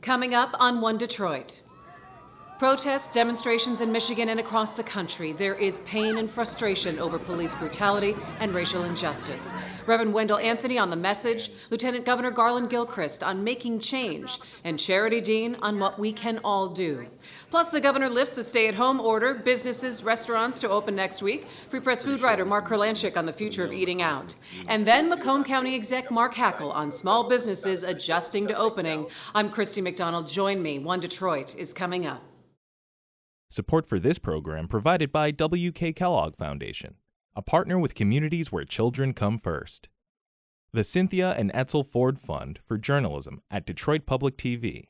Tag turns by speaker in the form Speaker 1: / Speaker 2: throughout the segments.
Speaker 1: Coming up on One Detroit. Protests, demonstrations in Michigan and across the country. There is pain and frustration over police brutality and racial injustice. Reverend Wendell Anthony on the message, Lieutenant Governor Garland Gilchrist on making change, and Charity Dean on what we can all do. Plus, the governor lifts the stay-at-home order, businesses, restaurants to open next week. Free Press food writer Mark Kurlanchik on the future of eating out. And then Macomb County Exec Mark Hackle on small businesses adjusting to opening. I'm Christy McDonald. Join me. One Detroit is coming up.
Speaker 2: Support for this program provided by W.K. Kellogg Foundation, a partner with communities where children come first. The Cynthia and Edsel Ford Fund for Journalism at Detroit Public TV.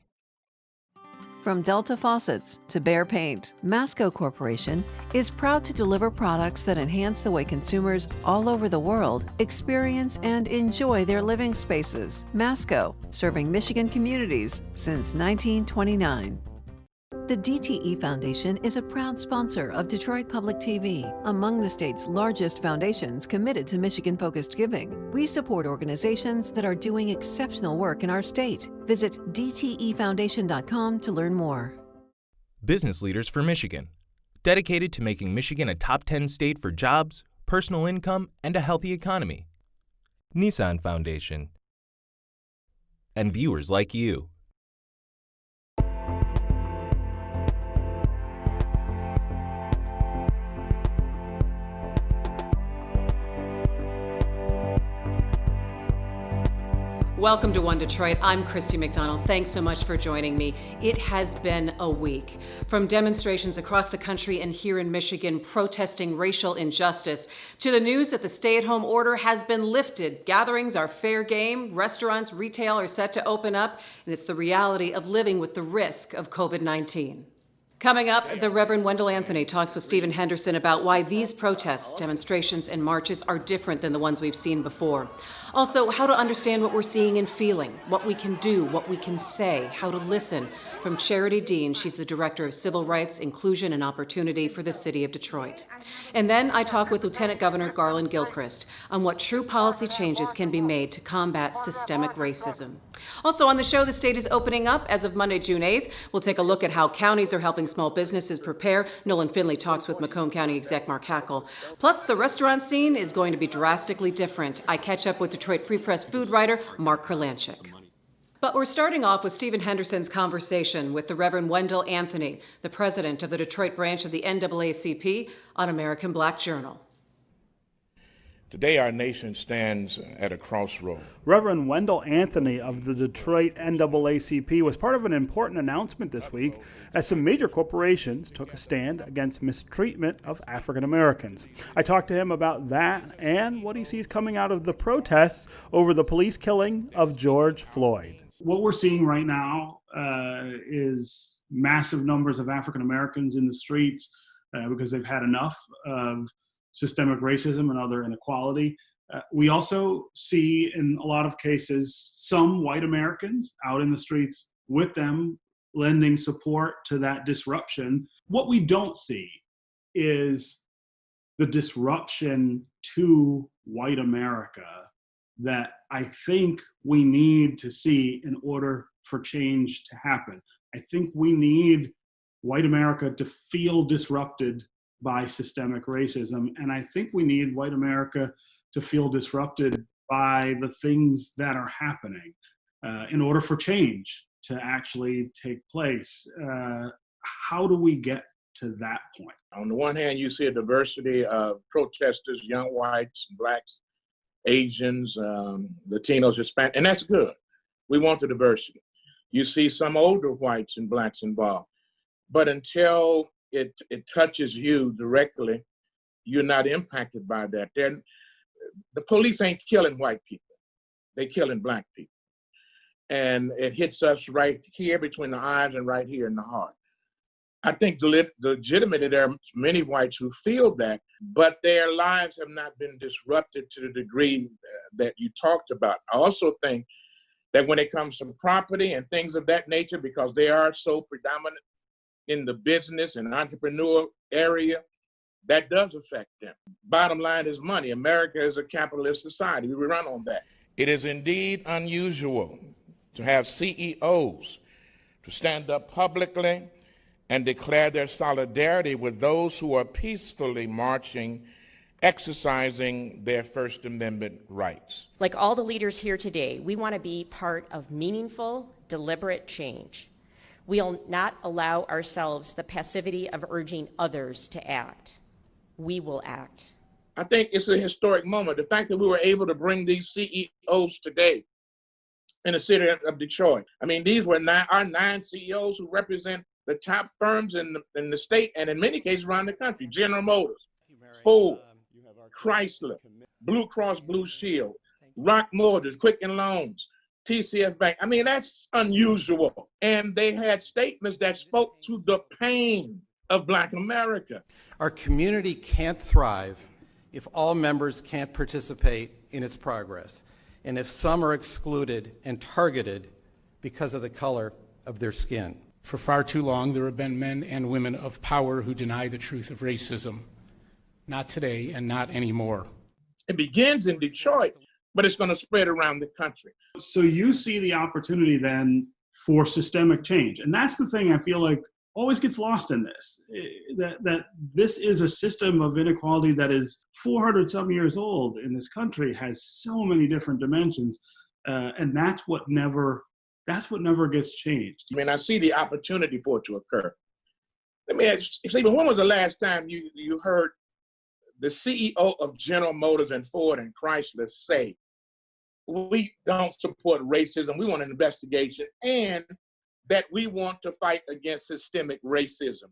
Speaker 3: From Delta Faucets to Behr Paint, MASCO Corporation is proud to deliver products that enhance the way consumers all over the world experience and enjoy their living spaces. MASCO, serving Michigan communities since 1929. The DTE Foundation is a proud sponsor of Detroit Public TV, among the state's largest foundations committed to Michigan-focused giving. We support organizations that are doing exceptional work in our state. Visit dtefoundation.com to learn more.
Speaker 2: Business Leaders for Michigan, dedicated to making Michigan a top 10 state for jobs, personal income, and a healthy economy. NISSAN Foundation, and viewers like you.
Speaker 1: Welcome to One Detroit. I'm Christy McDonald. Thanks so much for joining me. It has been a week. From demonstrations across the country and here in Michigan protesting racial injustice, to the news that the stay-at-home order has been lifted. Gatherings are fair game, restaurants, retail are set to open up, and it's the reality of living with the risk of COVID-19. Coming up, the Reverend Wendell Anthony talks with Stephen Henderson about why these protests, demonstrations, and marches are different than the ones we've seen before. Also, how to understand what we're seeing and feeling, what we can do, what we can say, how to listen. From Charity Dean, she's the Director of Civil Rights, Inclusion, and Opportunity for the City of Detroit. And then I talk with Lieutenant Governor Garland Gilchrist on what true policy changes can be made to combat systemic racism. Also on the show, the state is opening up as of Monday, June 8th. We'll take a look at how counties are helping small businesses prepare. Nolan Finley talks with Macomb County Exec Mark Hackle. Plus, the restaurant scene is going to be drastically different. I catch up with Detroit Free Press food writer Mark Kurlanchik. But we're starting off with Stephen Henderson's conversation with the Reverend Wendell Anthony, the president of the Detroit branch of the NAACP, on American Black Journal.
Speaker 4: Today, our nation stands at a crossroad.
Speaker 5: Reverend Wendell Anthony of the Detroit NAACP was part of an important announcement this week as some major corporations took a stand against mistreatment of African Americans. I talked to him about that and what he sees coming out of the protests over the police killing of George Floyd.
Speaker 6: What we're seeing right now is massive numbers of African Americans in the streets because they've had enough of systemic racism and other inequality. We also see in a lot of cases some white Americans out in the streets with them lending support to that disruption. What we don't see is the disruption to white America that I think we need to see in order for change to happen. I think we need white America to feel disrupted by systemic racism. And I think we need white America to feel disrupted by the things that are happening in order for change to actually take place. How do we get to that point?
Speaker 4: On the one hand, you see a diversity of protesters, young whites, blacks, Asians, Latinos, Hispanic, and that's good. We want the diversity. You see some older whites and blacks involved. But until it touches you directly, you're not impacted by that. Then the police ain't killing white people. They're killing black people. And it hits us right here between the eyes and right here in the heart. I think legitimately there are many whites who feel that, but their lives have not been disrupted to the degree that you talked about. I also think that when it comes to property and things of that nature, because they are so predominant in the business and entrepreneur area, that does affect them. Bottom line is money. America is a capitalist society. We run on that. It is indeed unusual to have CEOs to stand up publicly and declare their solidarity with those who are peacefully marching, exercising their First Amendment rights.
Speaker 7: Like all the leaders here today, we want to be part of meaningful, deliberate change. We'll not allow ourselves the passivity of urging others to act. We will act.
Speaker 4: I think it's a historic moment. The fact that we were able to bring these CEOs today in the city of Detroit. I mean, these were our 9 CEOs who represent the top firms in the state and in many cases around the country. General Motors, Ford, Chrysler, Blue Cross Blue Shield, Rock Mortgage, Quicken Loans, TCF Bank. I mean, that's unusual. And they had statements that spoke to the pain of Black America.
Speaker 8: Our community can't thrive if all members can't participate in its progress, and if some are excluded and targeted because of the color of their skin.
Speaker 9: For far too long, there have been men and women of power who deny the truth of racism. Not today and not anymore.
Speaker 4: It begins in Detroit, but it's going to spread around the country.
Speaker 6: So you see the opportunity then for systemic change. And that's the thing I feel like always gets lost in this, that this is a system of inequality that is 400 some years old in this country, has so many different dimensions. And that's what never gets changed.
Speaker 4: I mean, I see the opportunity for it to occur. Let me ask you, Stephen, when was the last time you heard the CEO of General Motors and Ford and Chrysler say, we don't support racism, we want an investigation, and that we want to fight against systemic racism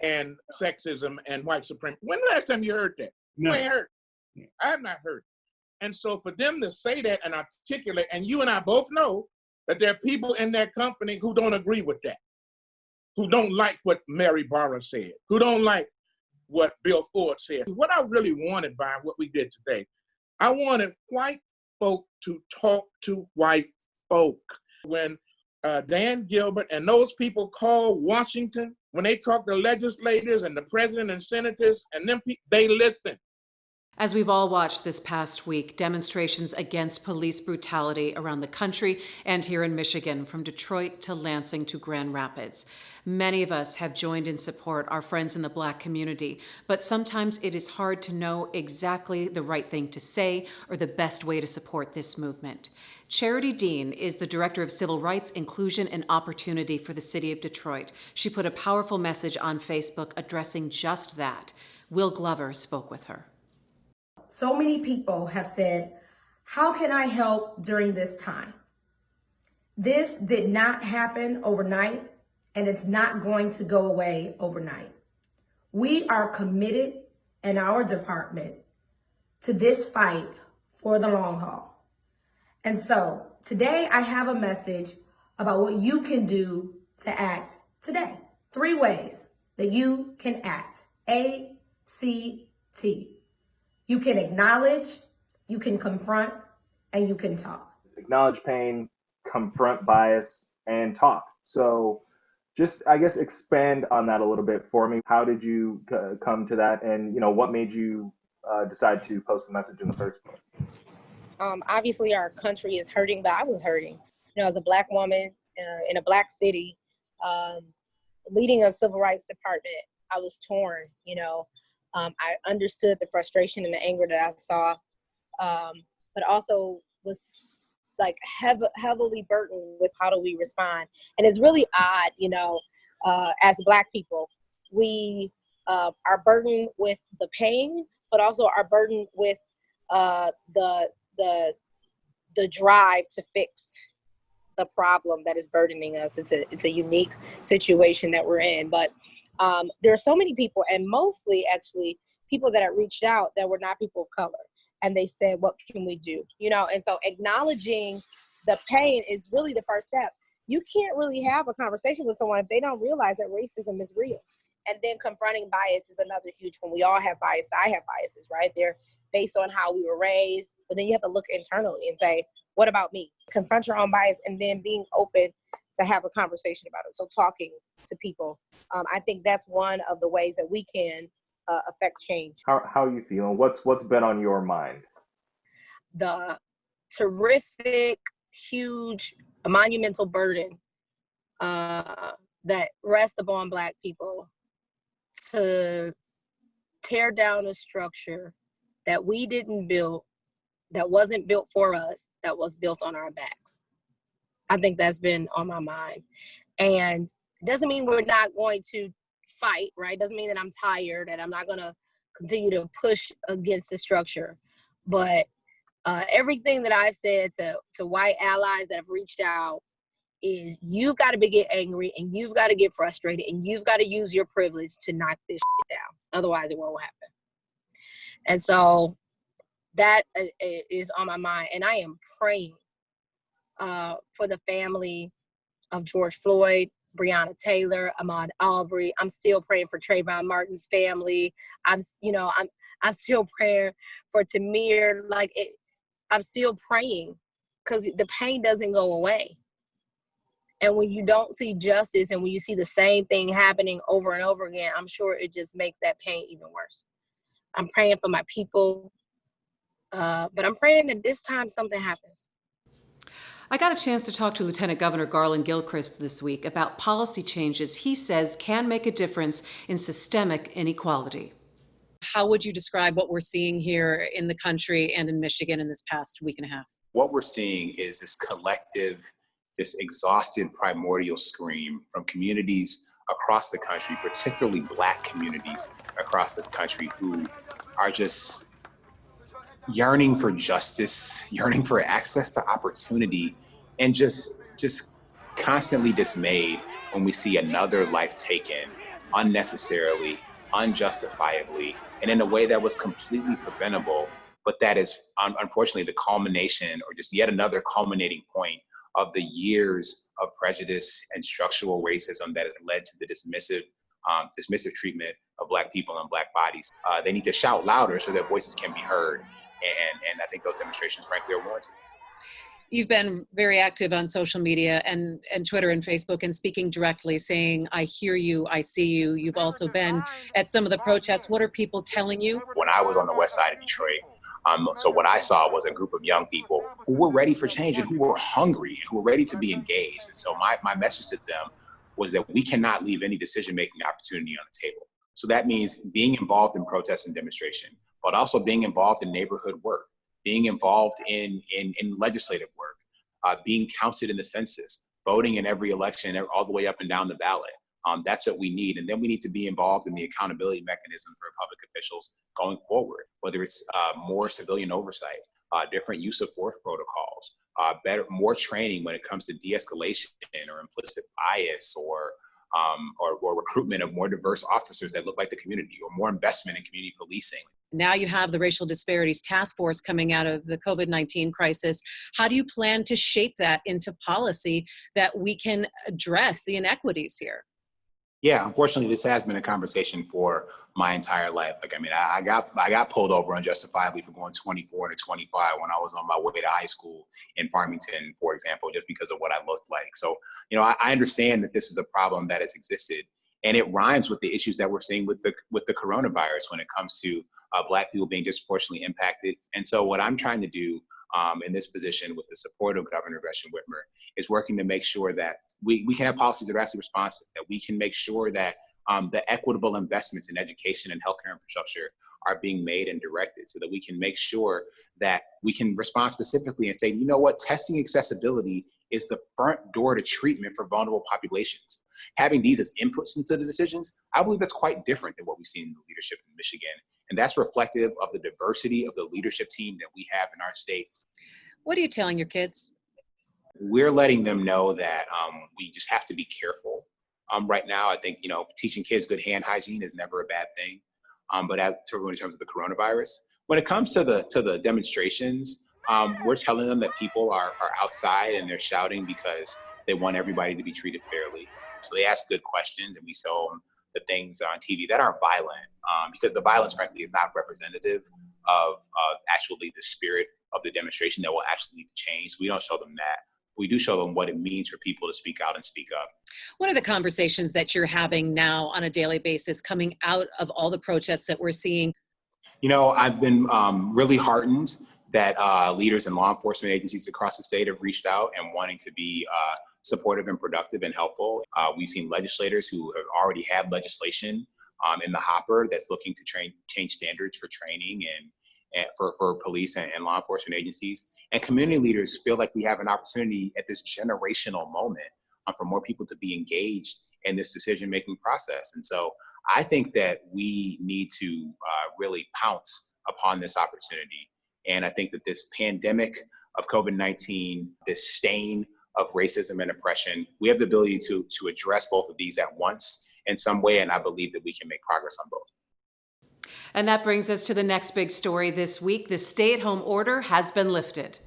Speaker 4: and sexism and white supremacy? When the last time you heard that?
Speaker 6: No.
Speaker 4: You ain't heard. I have not heard. And so for them to say that and articulate, and you and I both know that there are people in their company who don't agree with that, who don't like what Mary Barra said, who don't like what Bill Ford said. What I really wanted by what we did today, I wanted white folk to talk to white folk. When Dan Gilbert and those people call Washington, when they talk to legislators and the president and senators and them people, they listen.
Speaker 1: As we've all watched this past week, demonstrations against police brutality around the country and here in Michigan, from Detroit to Lansing to Grand Rapids. Many of us have joined in support our friends in the Black community, but sometimes it is hard to know exactly the right thing to say or the best way to support this movement. Charity Dean is the Director of Civil Rights, Inclusion, and Opportunity for the City of Detroit. She put a powerful message on Facebook addressing just that. Will Glover spoke with her.
Speaker 10: So many people have said, how can I help during this time? This did not happen overnight, and it's not going to go away overnight. We are committed in our department to this fight for the long haul. And so today I have a message about what you can do to act today. 3 ways that you can act. A-C-T. You can acknowledge, you can confront, and you can talk.
Speaker 11: Acknowledge pain, confront bias, and talk. So just, I guess, expand on that a little bit for me. How did you come to that? And, what made you decide to post the message in the first place?
Speaker 12: Obviously, our country is hurting, but I was hurting. As a Black woman in a Black city, leading a civil rights department, I was torn, I understood the frustration and the anger that I saw, but also was like heavily burdened with how do we respond. And it's really odd, as Black people, we are burdened with the pain, but also are burdened with the drive to fix the problem that is burdening us. It's a unique situation that we're in, but there are so many people, and mostly actually people that have reached out that were not people of color, and they said, what can we do? And so acknowledging the pain is really the first step. You can't really have a conversation with someone if they don't realize that racism is real. And then confronting bias is another huge one. We all have bias. I have biases, right? They're based on how we were raised, but then you have to look internally and say, what about me? Confront your own bias, and then being open to have a conversation about it. So talking to people. I think that's one of the ways that we can affect change.
Speaker 11: How are you feeling? What's been on your mind?
Speaker 12: The terrific, huge, monumental burden that rest upon Black people to tear down a structure that we didn't build, that wasn't built for us, that was built on our backs. I think that's been on my mind. And it doesn't mean we're not going to fight, right? Doesn't mean that I'm tired and I'm not going to continue to push against the structure. But everything that I've said to white allies that have reached out is you've got to get angry and you've got to get frustrated and you've got to use your privilege to knock this shit down. Otherwise, it won't happen. And so that is on my mind. And I am praying for the family of George Floyd, Breonna Taylor, Ahmaud Arbery. I'm still praying for Trayvon Martin's family. I'm still praying for Tamir. I'm still praying because the pain doesn't go away. And when you don't see justice and when you see the same thing happening over and over again, I'm sure it just makes that pain even worse. I'm praying for my people, but I'm praying that this time something happens.
Speaker 1: I got a chance to talk to Lieutenant Governor Garland Gilchrist this week about policy changes he says can make a difference in systemic inequality. How would you describe what we're seeing here in the country and in Michigan in this past week and a half?
Speaker 13: What we're seeing is this collective, this exhausted primordial scream from communities across the country, particularly Black communities across this country, who are just yearning for justice, yearning for access to opportunity, and just constantly dismayed when we see another life taken unnecessarily, unjustifiably, and in a way that was completely preventable, but that is unfortunately the culmination, or just yet another culminating point of the years of prejudice and structural racism that has led to the dismissive treatment of Black people and Black bodies. They need to shout louder so their voices can be heard. And I think those demonstrations, frankly, are warranted.
Speaker 1: You've been very active on social media and Twitter and Facebook and speaking directly, saying, I hear you, I see you. You've also been at some of the protests. What are people telling you?
Speaker 13: When I was on the west side of Detroit, so what I saw was a group of young people who were ready for change and who were hungry, who were ready to be engaged. And so my message to them was that we cannot leave any decision-making opportunity on the table. So that means being involved in protest and demonstration, but also being involved in neighborhood work, being involved in legislative work, being counted in the census, voting in every election all the way up and down the ballot. That's what we need. And then we need to be involved in the accountability mechanism for public officials going forward, whether it's more civilian oversight, different use of force protocols, more training when it comes to de-escalation or implicit bias, or recruitment of more diverse officers that look like the community, or more investment in community policing.
Speaker 1: Now you have the Racial Disparities Task Force coming out of the COVID-19 crisis. How do you plan to shape that into policy that we can address the inequities here?
Speaker 13: Yeah, unfortunately, this has been a conversation for my entire life. I got pulled over unjustifiably for going 24 to 25 when I was on my way to high school in Farmington, for example, just because of what I looked like. So, I understand that this is a problem that has existed, and it rhymes with the issues that we're seeing with the coronavirus when it comes to Black people being disproportionately impacted. And so, what I'm trying to do in this position with the support of Governor Gretchen Whitmer is working to make sure that we can have policies that are actually responsive, that we can make sure that the equitable investments in education and healthcare infrastructure are being made and directed, so that we can make sure that we can respond specifically and say, you know what, testing accessibility is the front door to treatment for vulnerable populations. Having these as inputs into the decisions, I believe that's quite different than what we've seen in the leadership in Michigan. And that's reflective of the diversity of the leadership team that we have in our state.
Speaker 1: What are you telling your kids?
Speaker 13: We're letting them know that we just have to be careful. Right now, I think, teaching kids good hand hygiene is never a bad thing. But in terms of the coronavirus, when it comes to the demonstrations, we're telling them that people are outside and they're shouting because they want everybody to be treated fairly. So they ask good questions, and we show them the things on TV that aren't violent, because the violence, frankly, is not representative of actually the spirit of the demonstration that will actually lead to change. We don't show them that. We do show them what it means for people to speak out and speak up.
Speaker 1: What are the conversations that you're having now on a daily basis coming out of all the protests that we're seeing?
Speaker 13: I've been really heartened that leaders in law enforcement agencies across the state have reached out and wanting to be supportive and productive and helpful. We've seen legislators who have already had legislation in the hopper that's looking to change standards for training and for police and law enforcement agencies. And community leaders feel like we have an opportunity at this generational moment for more people to be engaged in this decision-making process. And so I think that we need to really pounce upon this opportunity. And I think that this pandemic of COVID-19, this stain of racism and oppression, we have the ability to address both of these at once in some way, and I believe that we can make progress on both.
Speaker 1: And that brings us to the next big story this week. The stay-at-home order has been lifted.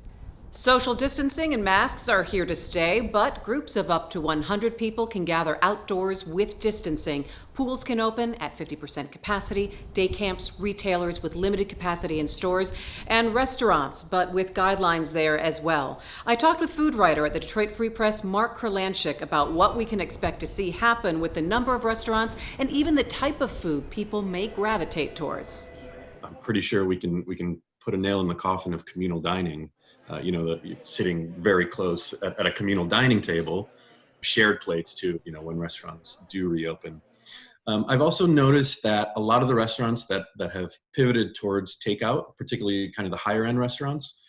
Speaker 1: Social distancing and masks are here to stay, but groups of up to 100 people can gather outdoors with distancing. Pools can open at 50% capacity, day camps, retailers with limited capacity in stores, and restaurants, but with guidelines there as well. I talked with food writer at the Detroit Free Press, Mark Kurlanchik, about what we can expect to see happen with the number of restaurants and even the type of food people may gravitate towards.
Speaker 14: I'm pretty sure we can put a nail in the coffin of communal dining. Sitting very close at a communal dining table, shared plates too, when restaurants do reopen. I've also noticed that a lot of the restaurants that have pivoted towards takeout, particularly kind of the higher end restaurants,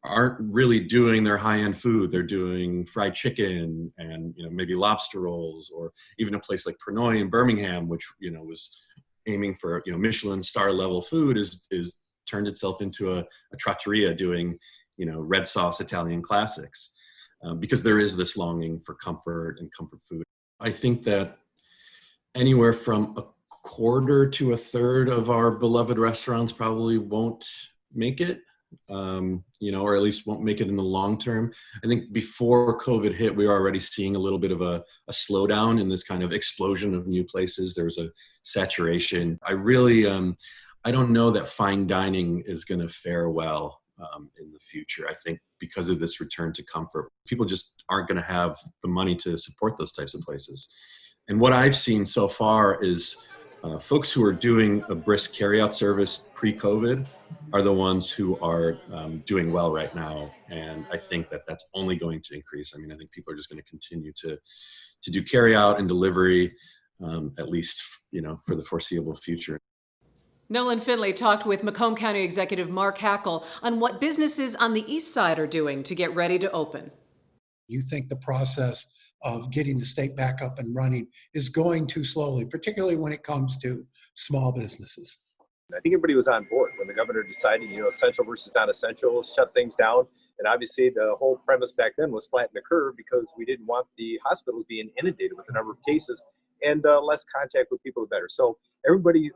Speaker 14: aren't really doing their high end food. They're doing fried chicken and, maybe lobster rolls, or even a place like Pernod in Birmingham, which, was aiming for, Michelin star level food is turned itself into a trattoria doing, red sauce Italian classics, because there is this longing for comfort and comfort food. I think that anywhere from a quarter to a third of our beloved restaurants probably won't make it, or at least won't make it in the long term. I think before COVID hit, we were already seeing a little bit of a slowdown in this kind of explosion of new places. There was a saturation. I really, I don't know that fine dining is going to fare well in the future. I think because of this return to comfort, people just aren't going to have the money to support those types of places. And what I've seen so far is folks who are doing a brisk carryout service pre-COVID are the ones who are doing well right now. And I think that that's only going to increase. I think people are just going to continue to do carryout and delivery, at least, for the foreseeable future.
Speaker 1: Nolan Finley talked with Macomb County Executive Mark Hackle on what businesses on the east side are doing to get ready to open.
Speaker 15: You think the process of getting the state back up and running is going too slowly, particularly when it comes to small businesses.
Speaker 16: I think everybody was on board when the governor decided, essential versus non-essential, shut things down. And obviously the whole premise back then was flatten the curve because we didn't want the hospitals being inundated with the number of cases, and less contact with people, the better. So everybody,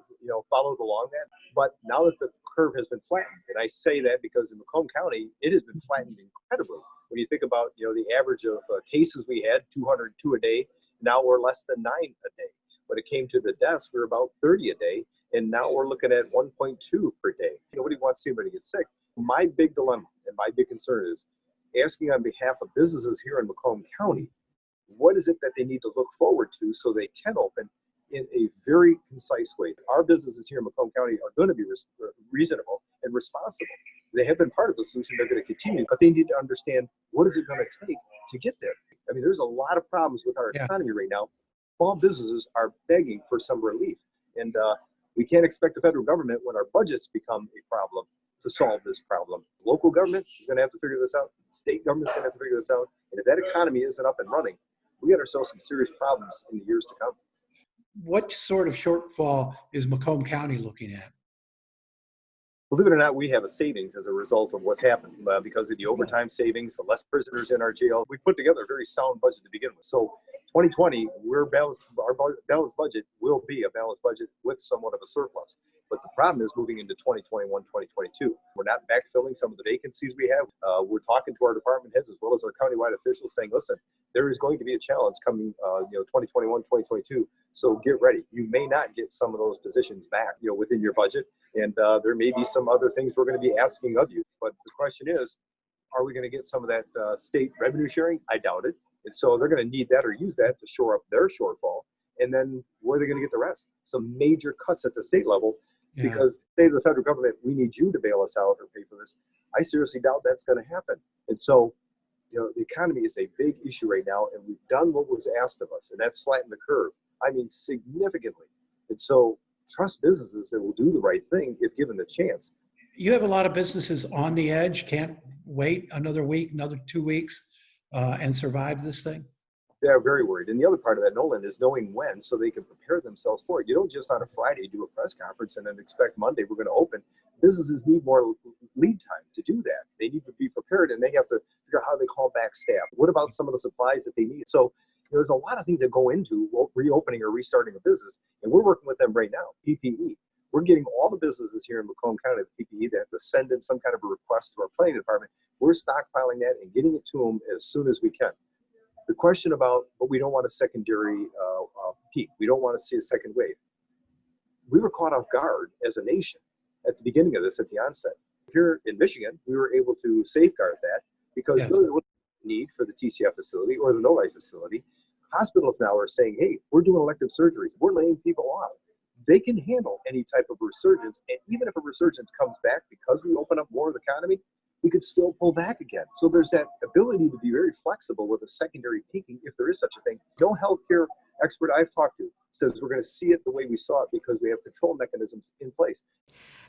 Speaker 16: followed along that. But now that the curve has been flattened, and I say that because in Macomb County, it has been flattened incredibly. When you think about, the average of cases we had, 202 a day, now we're less than 9 a day. When it came to the deaths, we were about 30 a day, and now we're looking at 1.2 per day. Nobody wants to see anybody get sick. My big dilemma and my big concern is asking on behalf of businesses here in Macomb County, what is it that they need to look forward to so they can open in a very concise way? Our businesses here in Macomb County are going to be reasonable and responsible. They have been part of the solution. They're going to continue, but they need to understand what is it going to take to get there. There's a lot of problems with our economy right now. Small businesses are begging for some relief, and we can't expect the federal government, when our budgets become a problem, to solve this problem. Local government is going to have to figure this out. State government is going to have to figure this out. And if that economy isn't up and running, we got ourselves some serious problems in the years to come.
Speaker 15: What sort of shortfall is Macomb County looking at?
Speaker 16: Believe it or not, we have a savings as a result of what's happened because of the overtime savings, the less prisoners in our jail. We put together a very sound budget to begin with. So 2020, we're balanced. Our balanced budget will be a balanced budget with somewhat of a surplus. But the problem is moving into 2021, 2022. We're not backfilling some of the vacancies we have. We're talking to our department heads as well as our countywide officials saying, listen, there is going to be a challenge coming 2021, 2022. So get ready. You may not get some of those positions back, within your budget. And there may be some other things we're going to be asking of you. But the question is, are we going to get some of that state revenue sharing? I doubt it. And so they're going to need that or use that to shore up their shortfall. And then where are they going to get the rest? Some major cuts at the state level because say to the federal government, we need you to bail us out or pay for this. I seriously doubt that's going to happen. And so the economy is a big issue right now, and we've done what was asked of us, and that's flatten the curve. I mean, significantly. And so trust businesses that will do the right thing if given the chance.
Speaker 15: You have a lot of businesses on the edge, can't wait another week, another 2 weeks, and survive this thing?
Speaker 16: They're very worried. And the other part of that, Nolan, is knowing when so they can prepare themselves for it. You don't just on a Friday do a press conference and then expect Monday we're going to open. Businesses need more lead time to do that. They need to be prepared, and they have to figure out how they call back staff. What about some of the supplies that they need? So there's a lot of things that go into reopening or restarting a business, and we're working with them right now. PPE. We're getting all the businesses here in Macomb County the PPE. They have to send in some kind of a request to our planning department. We're stockpiling that and getting it to them as soon as we can. The question about, but we don't want a secondary peak. We don't want to see a second wave. We were caught off guard as a nation at the beginning of this, at the onset. Here in Michigan, we were able to safeguard that because really there wasn't a need for the TCF facility or the no-life facility. Hospitals now are saying, hey, we're doing elective surgeries. We're laying people off. They can handle any type of resurgence. And even if a resurgence comes back because we open up more of the economy, we could still pull back again. So there's that ability to be very flexible with a secondary peaking if there is such a thing. No healthcare expert I've talked to says we're going to see it the way we saw it because we have control mechanisms in place.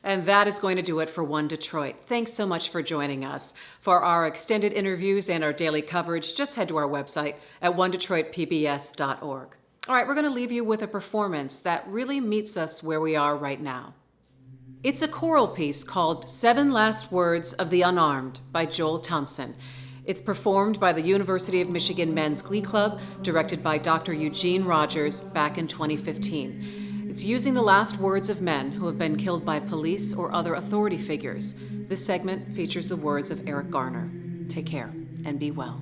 Speaker 1: And that is going to do it for One Detroit. Thanks so much for joining us. For our extended interviews and our daily coverage, just head to our website at onedetroitpbs.org. All right, we're going to leave you with a performance that really meets us where we are right now. It's a choral piece called 7 Last Words of the Unarmed by Joel Thompson. It's performed by the University of Michigan Men's Glee Club, directed by Dr. Eugene Rogers back in 2015. It's using the last words of men who have been killed by police or other authority figures. This segment features the words of Eric Garner. Take care and be well.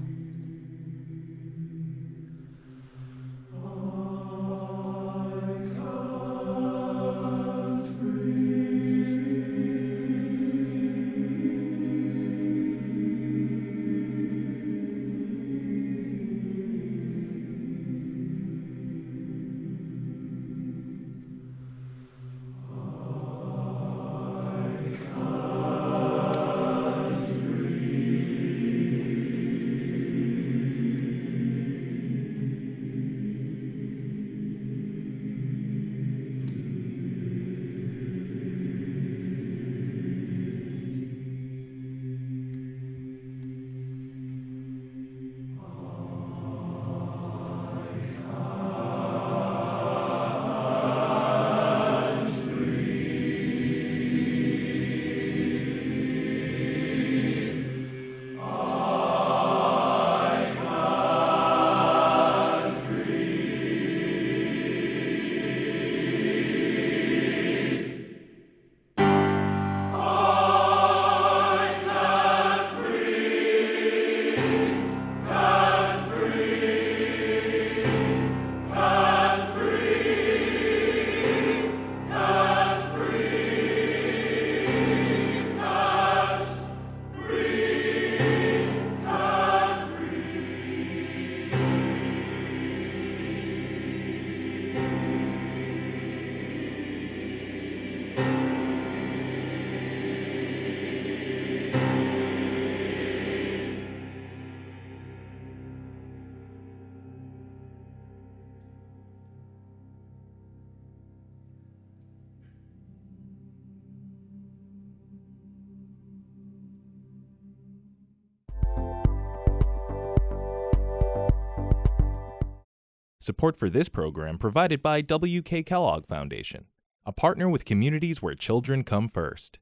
Speaker 2: Support for this program provided by W.K. Kellogg Foundation, a partner with communities where children come first.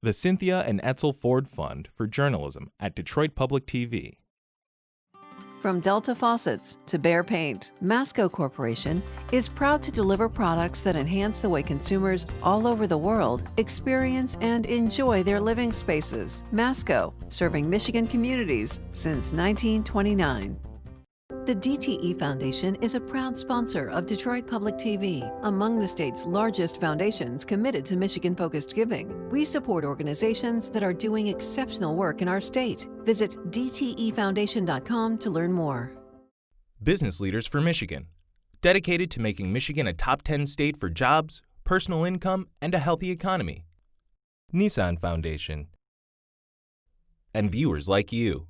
Speaker 2: The Cynthia and Edsel Ford Fund for Journalism at Detroit Public TV.
Speaker 3: From Delta Faucets to Behr Paint, MASCO Corporation is proud to deliver products that enhance the way consumers all over the world experience and enjoy their living spaces. MASCO, serving Michigan communities since 1929. The DTE Foundation is a proud sponsor of Detroit Public TV, among the state's largest foundations committed to Michigan-focused giving. We support organizations that are doing exceptional work in our state. Visit dtefoundation.com to learn more.
Speaker 2: Business Leaders for Michigan, dedicated to making Michigan a top 10 state for jobs, personal income, and a healthy economy. NISSAN Foundation, and viewers like you.